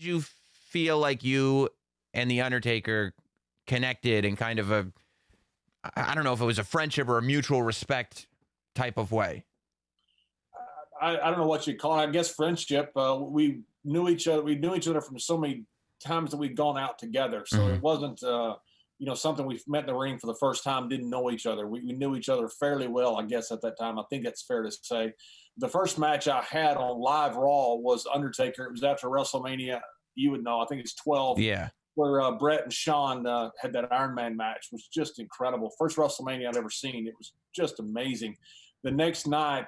you feel like you and the Undertaker connected in kind of I don't know if it was a friendship or a mutual respect type of way? I don't know what you call it. I guess friendship. We knew each other. We knew each other from so many times that we'd gone out together. So it wasn't, something we met in the ring for the first time, didn't know each other. We knew each other fairly well, I guess, at that time. I think that's fair to say. The first match I had on Live Raw was Undertaker. It was after WrestleMania. You would know. I think it's 12. Yeah. Where Brett and Shawn had that Iron Man match. It was just incredible. First WrestleMania I'd ever seen. It was just amazing. The next night,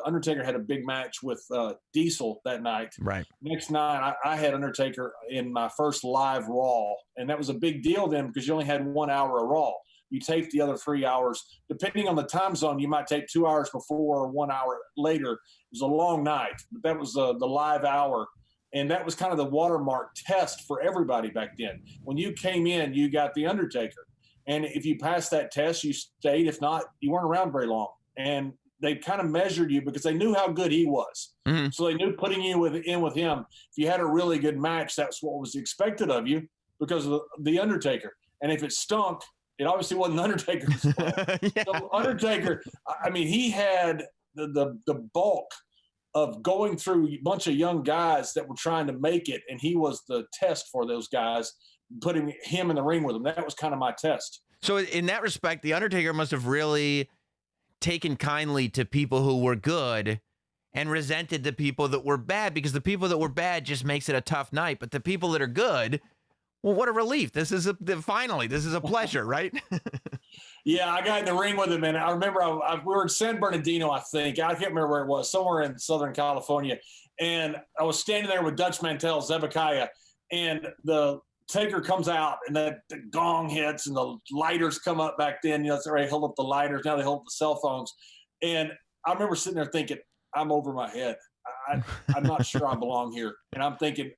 Undertaker had a big match with Diesel that night. Right. Next night, I had Undertaker in my first live Raw, and that was a big deal then because you only had 1 hour of Raw. You taped the other 3 hours. Depending on the time zone, you might tape 2 hours before or 1 hour later. It was a long night, but that was the live hour. And that was kind of the watermark test for everybody back then. When you came in, you got the Undertaker. And if you passed that test, you stayed. If not, you weren't around very long. And they kind of measured you because they knew how good he was. Mm-hmm. So they knew putting you in with him, if you had a really good match, that's what was expected of you because of the Undertaker. And if it stunk, it obviously wasn't Undertaker's fault. Yeah. So Undertaker, I mean, he had the bulk of going through a bunch of young guys that were trying to make it, and he was the test for those guys, putting him in the ring with them. That was kind of my test. So in that respect, the Undertaker must have really taken kindly to people who were good and resented the people that were bad, because the people that were bad just makes it a tough night. But the people that are good, well, what a relief. This is finally, this is a pleasure, right? Yeah, I got in the ring with him, and I remember we were in San Bernardino, I think. I can't remember where it was, somewhere in Southern California. And I was standing there with Dutch Mantel, Zebekiah, and the Taker comes out, and the gong hits, and the lighters come up back then. They already held up the lighters. Now they hold up the cell phones. And I remember sitting there thinking, I'm over my head. I'm not sure I belong here. And I'm thinking,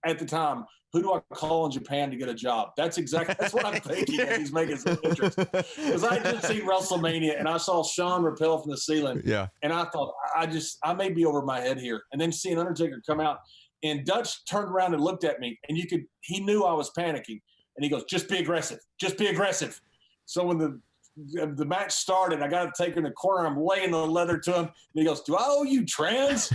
at the time, who do I call in Japan to get a job? That's what I'm thinking as he's making some interest. Because I just seen WrestleMania, and I saw Shawn rappel from the ceiling. Yeah. And I thought, I may be over my head here. And then seeing Undertaker come out, and Dutch turned around and looked at me, and he knew I was panicking. And he goes, just be aggressive. Just be aggressive. So when the match started, I got to take in the corner. I'm laying the leather to him. And he goes, do I owe you trans?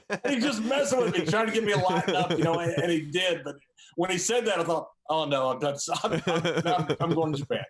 And he's just messing with me, trying to get me lined up, and he did. But when he said that, I thought, oh, no, I'm done. I'm going to Japan.